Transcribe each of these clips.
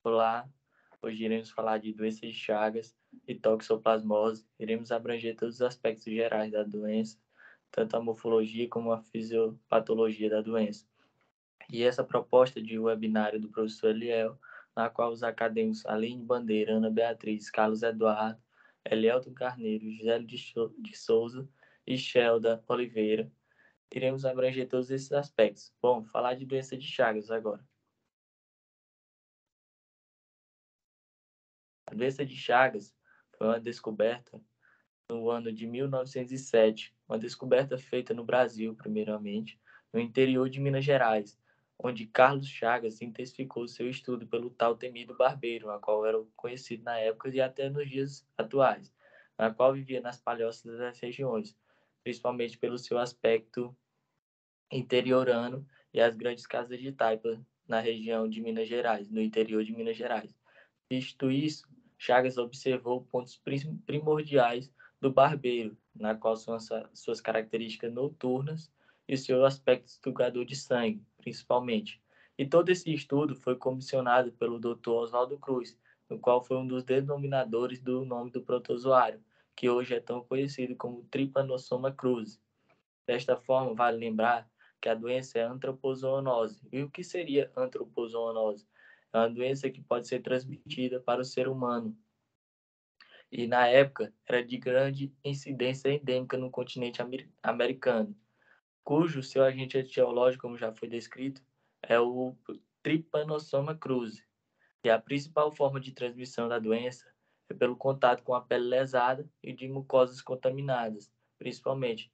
Olá, hoje iremos falar de doenças de Chagas e toxoplasmose. Iremos abranger todos os aspectos gerais da doença, tanto a morfologia como a fisiopatologia da doença. E essa proposta de webinário do professor Eliel, na qual os acadêmicos Aline Bandeira, Ana Beatriz, Carlos Eduardo, Elielton Carneiro, Gisele de Souza e Shelda Oliveira, iremos abranger todos esses aspectos. Bom, falar de doença de Chagas agora. A doença de Chagas foi uma descoberta no ano de 1907, uma descoberta feita no Brasil, primeiramente, no interior de Minas Gerais, onde Carlos Chagas intensificou seu estudo pelo tal temido barbeiro, a qual era conhecido na época e até nos dias atuais, na qual vivia nas palhoças das regiões, principalmente pelo seu aspecto interiorano e as grandes casas de taipa na região de Minas Gerais, no interior de Minas Gerais. Visto isso, Chagas observou pontos primordiais do barbeiro, na qual são as suas características noturnas e seu aspecto sugador de sangue, principalmente. E todo esse estudo foi comissionado pelo Dr. Oswaldo Cruz, no qual foi um dos denominadores do nome do protozoário, que hoje é tão conhecido como Trypanosoma cruzi. Desta forma, vale lembrar que a doença é antropozoonose. E o que seria antropozoonose? É uma doença que pode ser transmitida para o ser humano. E na época era de grande incidência endêmica no continente americano, cujo seu agente etiológico, como já foi descrito, é o Trypanosoma cruzi. E a principal forma de transmissão da doença é pelo contato com a pele lesada e de mucosas contaminadas, principalmente.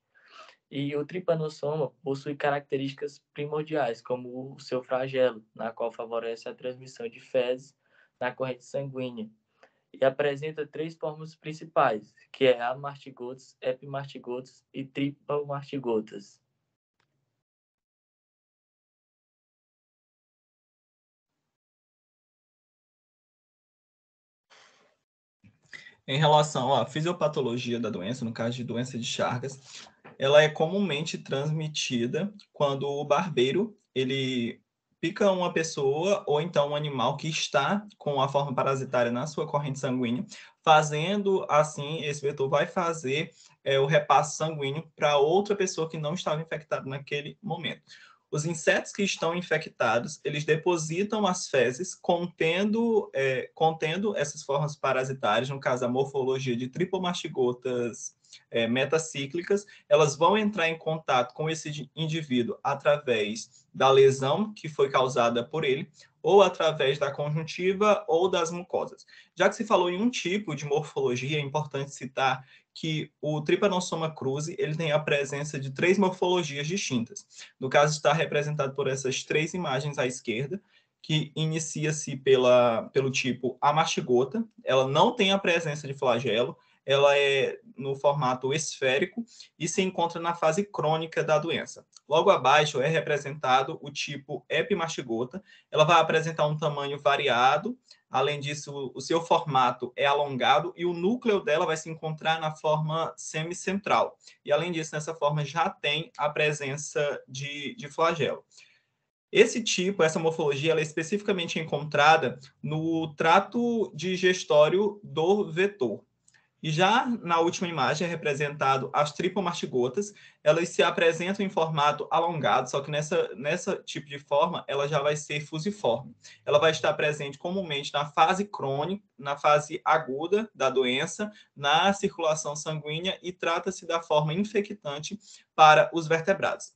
E o tripanossoma possui características primordiais, como o seu flagelo, na qual favorece a transmissão de fezes na corrente sanguínea. E apresenta três formas principais, que é amartigotas, epimartigotas e tripamartigotas. Em relação à fisiopatologia da doença, no caso de doença de Chagas, ela é comumente transmitida quando o barbeiro ele pica uma pessoa ou então um animal que está com a forma parasitária na sua corrente sanguínea, fazendo assim, esse vetor vai fazer o repasse sanguíneo para outra pessoa que não estava infectada naquele momento. Os insetos que estão infectados, eles depositam as fezes contendo essas formas parasitárias, no caso a morfologia de tripomastigotas metacíclicas, elas vão entrar em contato com esse indivíduo através da lesão que foi causada por ele, ou através da conjuntiva ou das mucosas. Já que se falou em um tipo de morfologia, é importante citar que o Trypanosoma cruzi ele tem a presença de três morfologias distintas. No caso, está representado por essas três imagens à esquerda, que inicia-se pelo tipo amastigota, ela não tem a presença de flagelo, ela é no formato esférico e se encontra na fase crônica da doença. Logo abaixo é representado o tipo epimastigota, ela vai apresentar um tamanho variado, além disso, o seu formato é alongado e o núcleo dela vai se encontrar na forma semicentral. E, além disso, nessa forma já tem a presença de flagelo. Esse tipo, essa morfologia, ela é especificamente encontrada no trato digestório do vetor. E já na última imagem é representado as tripomastigotas, elas se apresentam em formato alongado, só que nessa tipo de forma, ela já vai ser fusiforme. Ela vai estar presente comumente na fase crônica, na fase aguda da doença, na circulação sanguínea e trata-se da forma infectante para os vertebrados.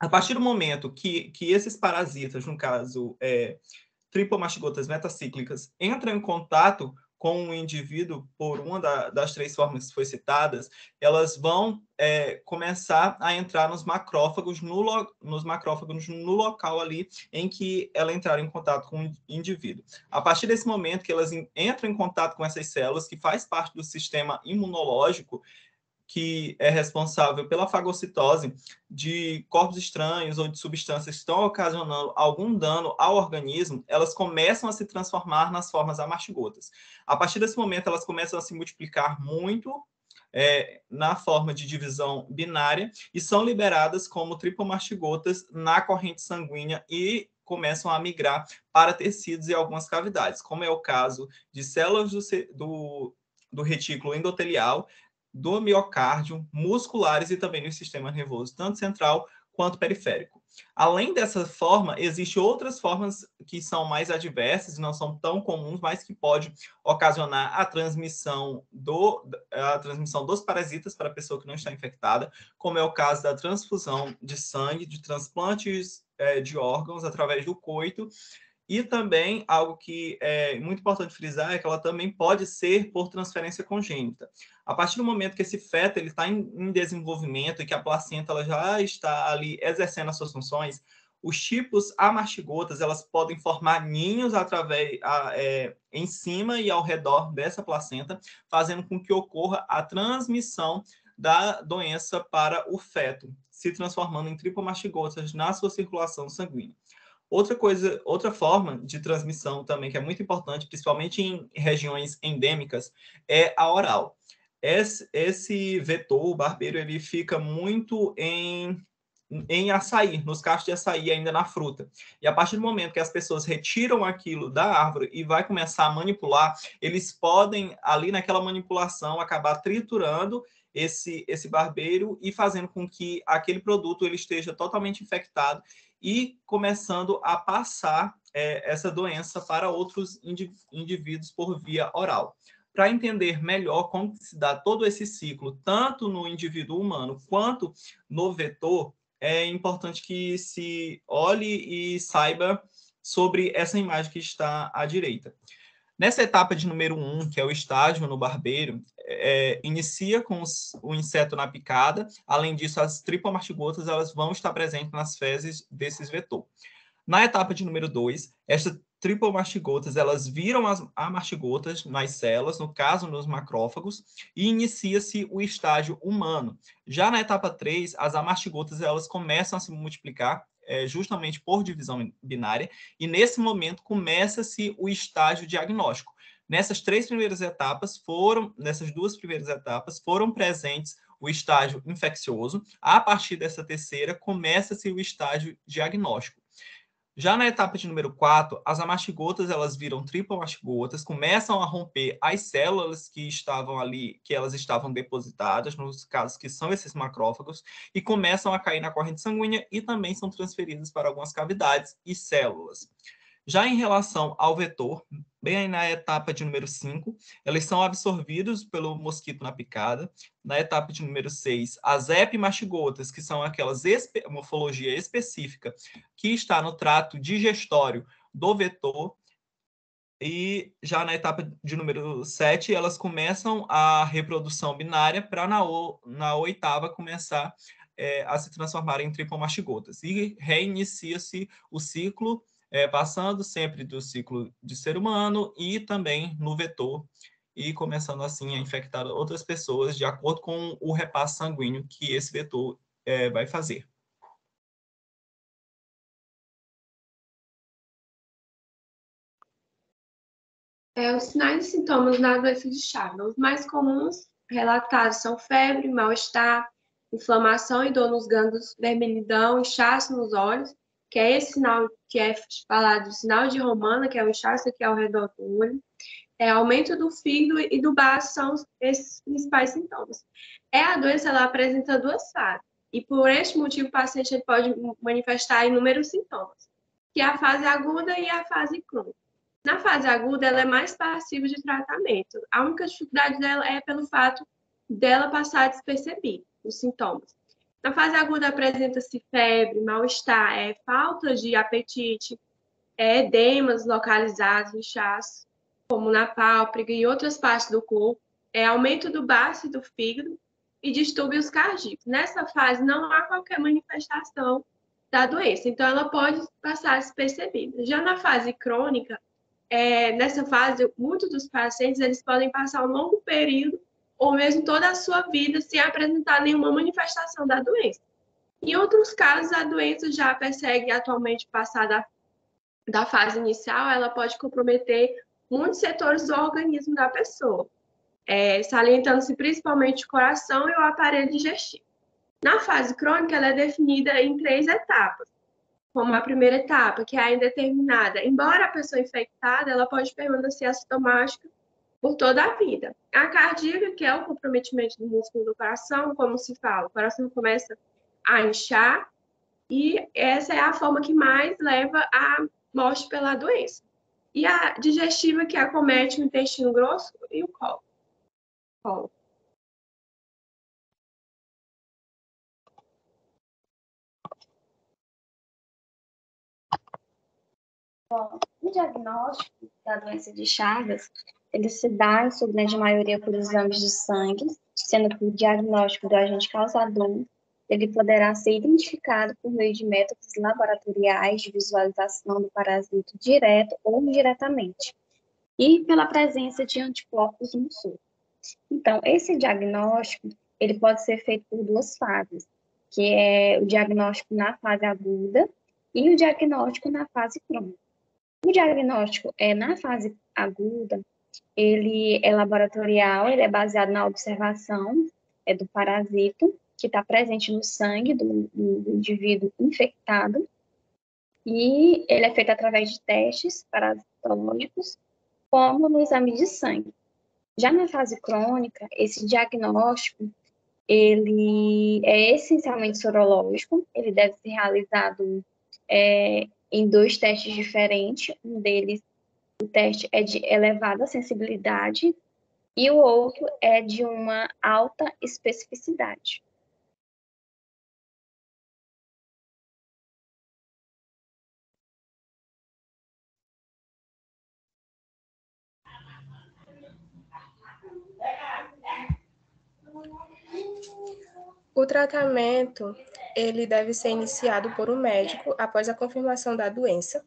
A partir do momento que esses parasitas, no caso, tripomastigotas metacíclicas, entram em contato com o indivíduo por uma das três formas que foi citadas, elas vão começar a entrar nos macrófagos no local ali em que ela entrar em contato com o indivíduo. A partir desse momento que elas entram em contato com essas células, que faz parte do sistema imunológico, que é responsável pela fagocitose de corpos estranhos ou de substâncias que estão ocasionando algum dano ao organismo, elas começam a se transformar nas formas amartigotas. A partir desse momento, elas começam a se multiplicar muito na forma de divisão binária e são liberadas como tripomastigotas na corrente sanguínea e começam a migrar para tecidos e algumas cavidades, como é o caso de células do retículo endotelial, do miocárdio, musculares e também no sistema nervoso, tanto central quanto periférico. Além dessa forma, existem outras formas que são mais adversas e não são tão comuns, mas que pode ocasionar a transmissão dos parasitas para a pessoa que não está infectada, como é o caso da transfusão de sangue, de transplantes de órgãos através do coito. E também, algo que é muito importante frisar, é que ela também pode ser por transferência congênita. A partir do momento que esse feto está em desenvolvimento e que a placenta ela já está ali exercendo as suas funções, os tipos amartigotas elas podem formar ninhos em cima e ao redor dessa placenta, fazendo com que ocorra a transmissão da doença para o feto, se transformando em tripomastigotas na sua circulação sanguínea. Outra forma de transmissão também que é muito importante, principalmente em regiões endêmicas, é a oral. Esse vetor, o barbeiro, ele fica muito em açaí, nos cachos de açaí ainda na fruta. E a partir do momento que as pessoas retiram aquilo da árvore e vai começar a manipular, eles podem, ali naquela manipulação, acabar triturando esse barbeiro e fazendo com que aquele produto ele esteja totalmente infectado e começando a passar essa doença para outros indivíduos por via oral. Para entender melhor como se dá todo esse ciclo, tanto no indivíduo humano quanto no vetor, é importante que se olhe e saiba sobre essa imagem que está à direita. Nessa etapa de número 1, que é o estágio no barbeiro, inicia com o inseto na picada. Além disso, as tripomartigotas elas vão estar presentes nas fezes desses vetores. Na etapa de número 2, essas tripomartigotas elas viram as amartigotas nas células, no caso nos macrófagos, e inicia-se o estágio humano. Já na etapa 3, as amartigotas elas começam a se multiplicar justamente por divisão binária, e nesse momento começa-se o estágio diagnóstico. Nessas duas primeiras etapas, foram presentes o estágio infeccioso. A partir dessa terceira, começa-se o estágio diagnóstico. Já na etapa de número 4, as amartigotas elas viram tripomastigotas, começam a romper as células que estavam ali, que elas estavam depositadas, nos casos que são esses macrófagos, e começam a cair na corrente sanguínea e também são transferidas para algumas cavidades e células. Já em relação ao vetor, bem aí na etapa de número 5, eles são absorvidos pelo mosquito na picada. Na etapa de número 6, as epimastigotas, que são aquelas morfologia específica que está no trato digestório do vetor. E já na etapa de número 7, elas começam a reprodução binária para na oitava começar a se transformar em tripomastigotas. E reinicia-se o ciclo passando sempre do ciclo de ser humano e também no vetor, e começando assim a infectar outras pessoas de acordo com o repasse sanguíneo que esse vetor vai fazer. Os sinais e sintomas da doença de Chagas. Os mais comuns relatados são febre, mal-estar, inflamação e dor nos gânglios, vermelhidão, inchaço nos olhos, que é esse sinal que é falado de sinal de Romana, que é o inchaço aqui ao redor do olho. Aumento do fígado e do baço são esses principais sintomas. A doença ela apresenta duas fases, e por este motivo o paciente ele pode manifestar inúmeros sintomas, que é a fase aguda e a fase crônica. Na fase aguda, ela é mais passiva de tratamento. A única dificuldade dela é pelo fato dela passar despercebida, os sintomas. Na fase aguda, apresenta-se febre, mal-estar, falta de apetite, edemas localizados, inchaço, como na pálpebra e outras partes do corpo, aumento do baço e do fígado e distúrbios cardíacos. Nessa fase, não há qualquer manifestação da doença, então ela pode passar despercebida. Já na fase crônica, nessa fase, muitos dos pacientes eles podem passar um longo período ou mesmo toda a sua vida sem apresentar nenhuma manifestação da doença. Em outros casos, a doença já persegue atualmente passar da fase inicial, ela pode comprometer muitos setores do organismo da pessoa, salientando-se principalmente o coração e o aparelho digestivo. Na fase crônica, ela é definida em 3 etapas. como a primeira etapa, que é a indeterminada. Embora a pessoa infectada, ela pode permanecer assintomática por toda a vida. A cardíaca, que é o comprometimento do músculo do coração, como se fala, o coração começa a inchar, e essa é a forma que mais leva à morte pela doença. E a digestiva, que acomete o intestino grosso e o colo. Bom, o diagnóstico da doença de Chagas, ele se dá, em sua grande maioria, por exames de sangue, sendo que o diagnóstico do agente causador, ele poderá ser identificado por meio de métodos laboratoriais de visualização do parasito direto ou indiretamente, e pela presença de anticorpos no soro. Então, esse diagnóstico, ele pode ser feito por duas fases, que é o diagnóstico na fase aguda e o diagnóstico na fase crônica. O diagnóstico na fase aguda, ele é laboratorial, ele é baseado na observação do parasito que está presente no sangue do indivíduo infectado, e ele é feito através de testes parasitológicos, como no exame de sangue. Já na fase crônica, esse diagnóstico, ele é essencialmente sorológico, ele deve ser realizado em 2 testes diferentes, um deles, o teste é de elevada sensibilidade e o outro é de uma alta especificidade. O tratamento, ele deve ser iniciado por um médico após a confirmação da doença.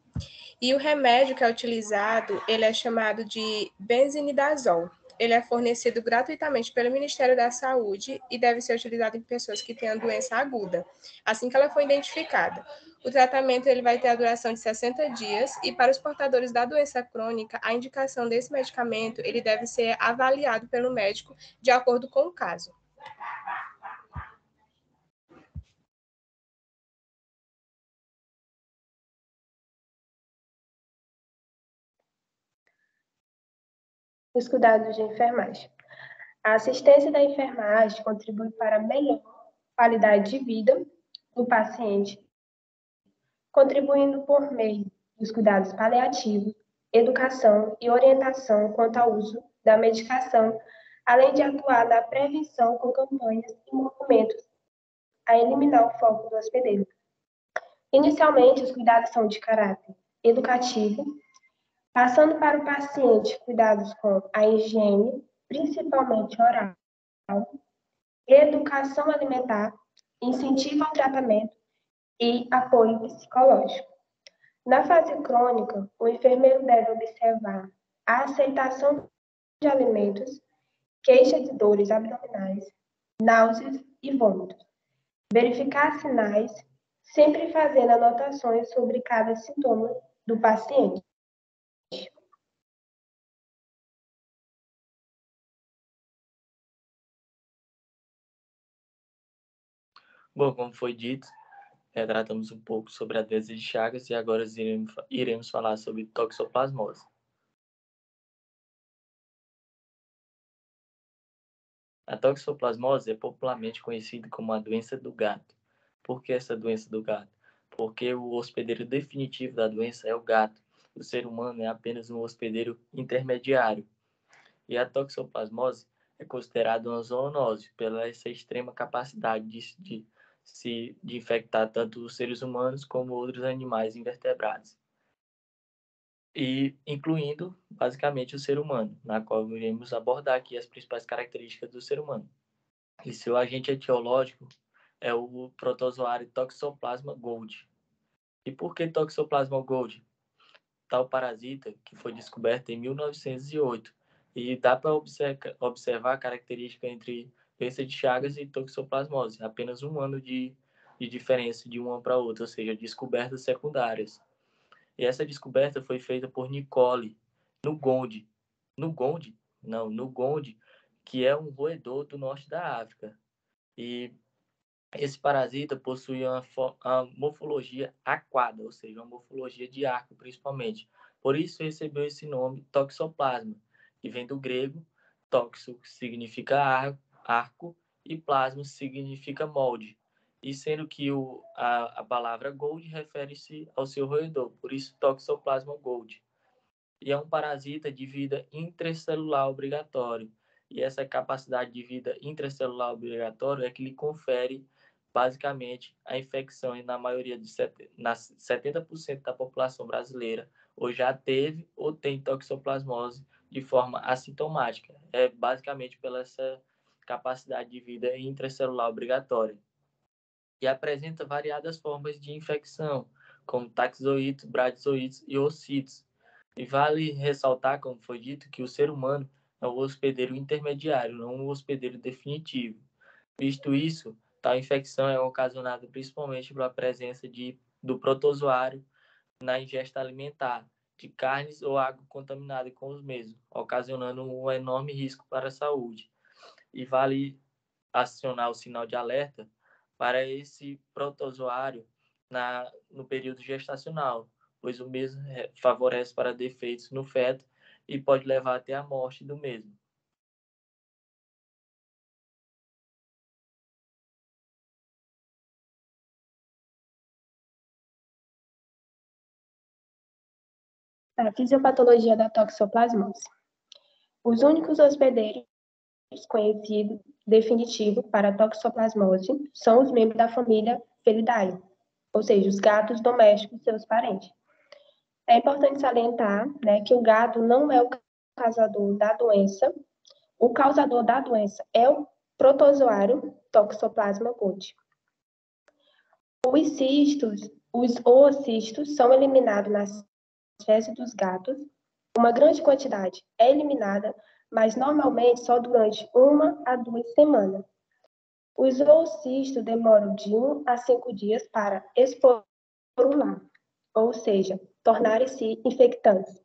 E o remédio que é utilizado, ele é chamado de benzinidazol. Ele é fornecido gratuitamente pelo Ministério da Saúde e deve ser utilizado em pessoas que têm a doença aguda, assim que ela for identificada. O tratamento ele vai ter a duração de 60 dias e para os portadores da doença crônica, a indicação desse medicamento ele deve ser avaliado pelo médico de acordo com o caso. Os cuidados de enfermagem. A assistência da enfermagem contribui para a melhor qualidade de vida do paciente, contribuindo por meio dos cuidados paliativos, educação e orientação quanto ao uso da medicação, além de atuar na prevenção com campanhas e movimentos a eliminar o foco do hospedeiro. Inicialmente, os cuidados são de caráter educativo, passando para o paciente cuidados com a higiene, principalmente oral, educação alimentar, incentivo ao tratamento e apoio psicológico. Na fase crônica, o enfermeiro deve observar a aceitação de alimentos, queixa de dores abdominais, náuseas e vômitos. Verificar sinais, sempre fazendo anotações sobre cada sintoma do paciente. Bom, como foi dito, tratamos um pouco sobre a doença de Chagas e agora iremos falar sobre toxoplasmose. A toxoplasmose é popularmente conhecida como a doença do gato. Por que essa doença do gato? Porque o hospedeiro definitivo da doença é o gato. O ser humano é apenas um hospedeiro intermediário. E a toxoplasmose é considerada uma zoonose pela essa extrema capacidade de infectar tanto os seres humanos como outros animais invertebrados, e incluindo basicamente o ser humano, na qual iremos abordar aqui as principais características do ser humano. E seu agente etiológico é o protozoário Toxoplasma gold. E por que Toxoplasma gold? Tal parasita que foi descoberto em 1908 e dá para observar a característica entre doença de Chagas e toxoplasmose, apenas 1 ano de diferença de uma para outra, ou seja, descobertas secundárias. E essa descoberta foi feita por Nicole no Gonde, que é um roedor do norte da África. E Esse parasita possui uma morfologia aquada, ou seja, uma morfologia de arco, principalmente. Por isso recebeu esse nome toxoplasma, que vem do grego toxo, que significa arco, e plasma significa molde. E sendo que a palavra gold refere-se ao seu roedor, por isso toxoplasma gold. E é um parasita de vida intracelular obrigatório. E essa capacidade de vida intracelular obrigatória é que lhe confere, basicamente, a infecção e na maioria de 70% da população brasileira ou já teve ou tem toxoplasmose de forma assintomática. É basicamente pela essa capacidade de vida intracelular obrigatória. E apresenta variadas formas de infecção, como taxoítos, bradizoítos e oocitos. E vale ressaltar, como foi dito, que o ser humano é um hospedeiro intermediário, não um hospedeiro definitivo. Visto isso, tal infecção é ocasionada principalmente pela presença do protozoário na ingesta alimentar, de carnes ou água contaminada com os mesmos, ocasionando um enorme risco para a saúde. E vale acionar o sinal de alerta para esse protozoário no período gestacional, pois o mesmo favorece para defeitos no feto e pode levar até a morte do mesmo. A fisiopatologia da toxoplasmose. Os únicos hospedeiros conhecidos definitivos para a toxoplasmose são os membros da família Felidae, ou seja, os gatos domésticos e seus parentes. É importante salientar, que o gato não é o causador da doença. O causador da doença é o protozoário Toxoplasma gold. Os oocistos são eliminados nas fezes dos gatos. Uma grande quantidade é eliminada, mas normalmente só durante 1 a 2 semanas. Os oocistos demoram de 1 a 5 dias para esporular, ou seja, tornarem-se infectantes.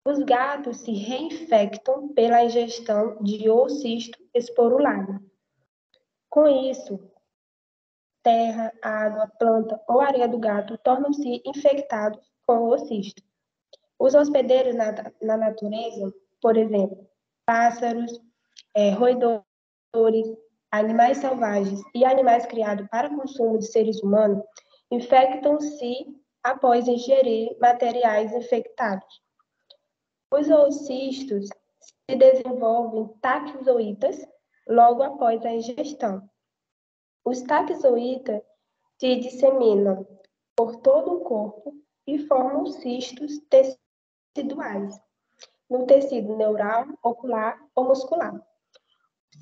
Os gatos se reinfectam pela ingestão de oocisto esporulado. Com isso, terra, água, planta ou areia do gato tornam-se infectados com o oocisto. Os hospedeiros na natureza, por exemplo, pássaros, roedores, animais selvagens e animais criados para consumo de seres humanos, infectam-se após ingerir materiais infectados. Os oocistos se desenvolvem taxoítas logo após a ingestão. Os taxoítas se disseminam por todo o corpo e formam cistos teciduais no tecido neural, ocular ou muscular.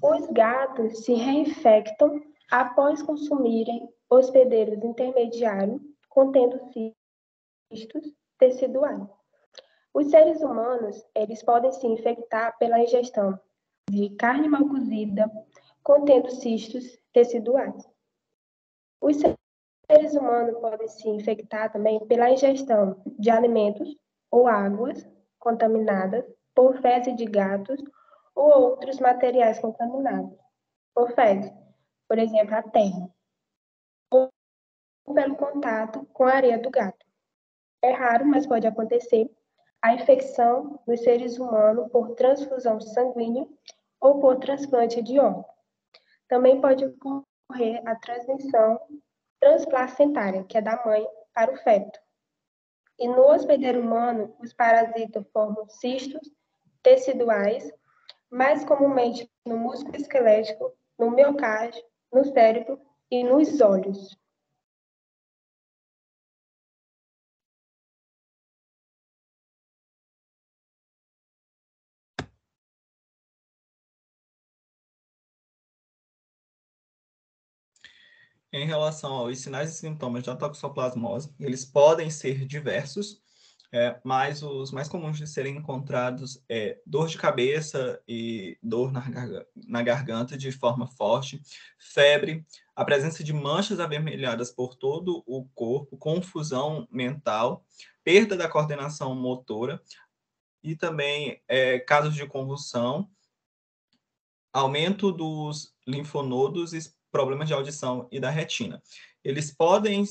Os gatos se reinfectam após consumirem hospedeiros intermediários contendo cistos teciduais. Os seres humanos, eles podem se infectar pela ingestão de carne mal cozida, contendo cistos teciduais. Os seres humanos podem se infectar também pela ingestão de alimentos ou águas contaminadas por fezes de gatos ou outros materiais contaminados por fezes, por exemplo, a terra, ou pelo contato com a areia do gato. É raro, mas pode acontecer a infecção dos seres humanos por transfusão sanguínea ou por transplante de órgão. Também pode ocorrer a transmissão transplacentária, que é da mãe para o feto. E no hospedeiro humano, os parasitas formam cistos teciduais, mais comumente no músculo esquelético, no miocárdio, no cérebro e nos olhos. Em relação aos sinais e sintomas da toxoplasmose, eles podem ser diversos, mas os mais comuns de serem encontrados é dor de cabeça e dor na garganta de forma forte, febre, a presença de manchas avermelhadas por todo o corpo, confusão mental, perda da coordenação motora e também casos de convulsão, aumento dos linfonodos problemas de audição e da retina. Eles podem,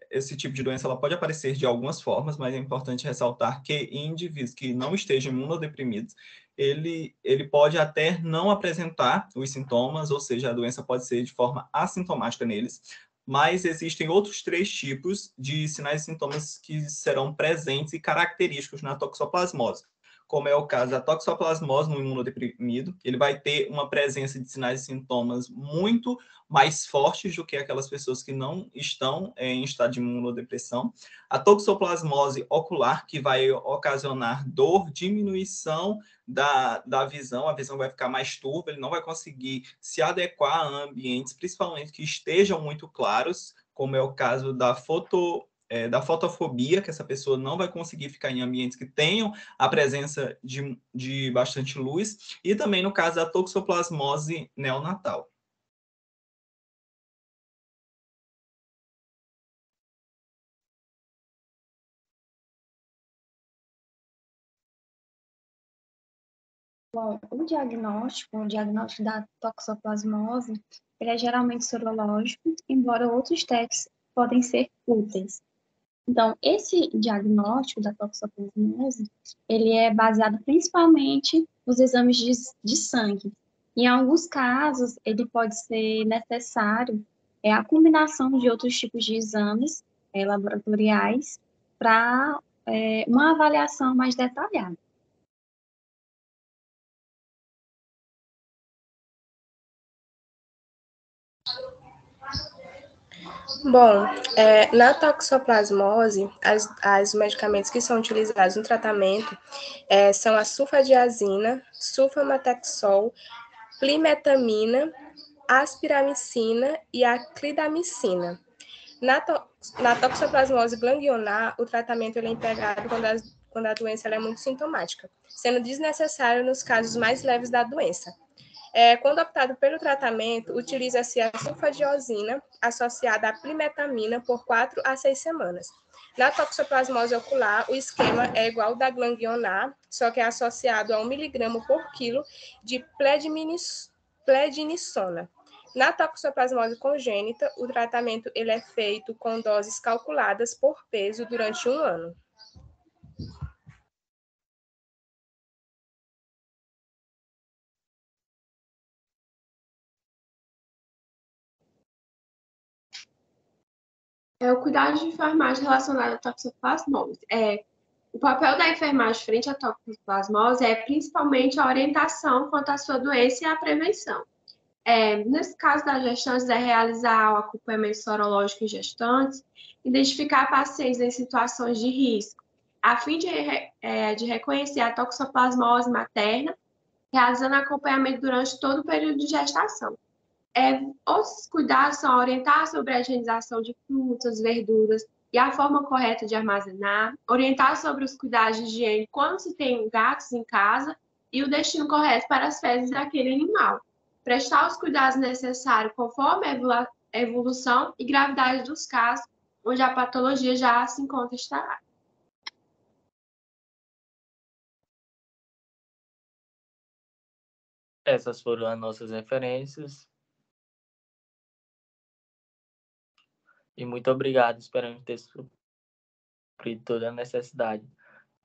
esse tipo de doença ela pode aparecer de algumas formas, mas é importante ressaltar que em indivíduos que não estejam imunodeprimidos, ele pode até não apresentar os sintomas, ou seja, a doença pode ser de forma assintomática neles, mas existem outros 3 tipos de sinais e sintomas que serão presentes e característicos na toxoplasmose, como é o caso da toxoplasmose no imunodeprimido. Ele vai ter uma presença de sinais e sintomas muito mais fortes do que aquelas pessoas que não estão em estado de imunodepressão. A toxoplasmose ocular, que vai ocasionar dor, diminuição da visão, a visão vai ficar mais turva, ele não vai conseguir se adequar a ambientes, principalmente que estejam muito claros, como é o caso da fotofobia, que essa pessoa não vai conseguir ficar em ambientes que tenham a presença de bastante luz, e também no caso da toxoplasmose neonatal. Bom, o diagnóstico da toxoplasmose, ele é geralmente sorológico, embora outros testes podem ser úteis. Então, esse diagnóstico da toxoplasmose, ele é baseado principalmente nos exames de sangue. Em alguns casos, ele pode ser necessário a combinação de outros tipos de exames laboratoriais para uma avaliação mais detalhada. Bom, na toxoplasmose, os medicamentos que são utilizados no tratamento são a sulfadiazina, sulfamethoxazol, plimetamina, aspiramicina e a clindamicina. Na toxoplasmose glandionar, o tratamento ele é empregado quando a doença é muito sintomática, sendo desnecessário nos casos mais leves da doença. Quando optado pelo tratamento, utiliza-se a sulfadiosina associada à plimetamina por 4 a 6 semanas. Na toxoplasmose ocular, o esquema é igual ao da glandionar, só que é associado a 1 mg por quilo de prednisona. Na toxoplasmose congênita, o tratamento ele é feito com doses calculadas por peso durante 1 ano. O cuidado de enfermagem relacionado à toxoplasmose. O papel da enfermagem frente à toxoplasmose é principalmente a orientação quanto à sua doença e a prevenção. Nesse caso das gestantes, é realizar o acompanhamento sorológico em gestantes, identificar pacientes em situações de risco, a fim de reconhecer a toxoplasmose materna, realizando acompanhamento durante todo o período de gestação. Outros cuidados são orientar sobre a higienização de frutas, verduras e a forma correta de armazenar, orientar sobre os cuidados de higiene quando se tem gatos em casa e o destino correto para as fezes daquele animal. Prestar os cuidados necessários conforme a evolução e gravidade dos casos, onde a patologia já se encontra instalada. Essas foram as nossas referências. E muito obrigado, esperamos ter suprido toda a necessidade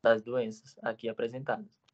das doenças aqui apresentadas.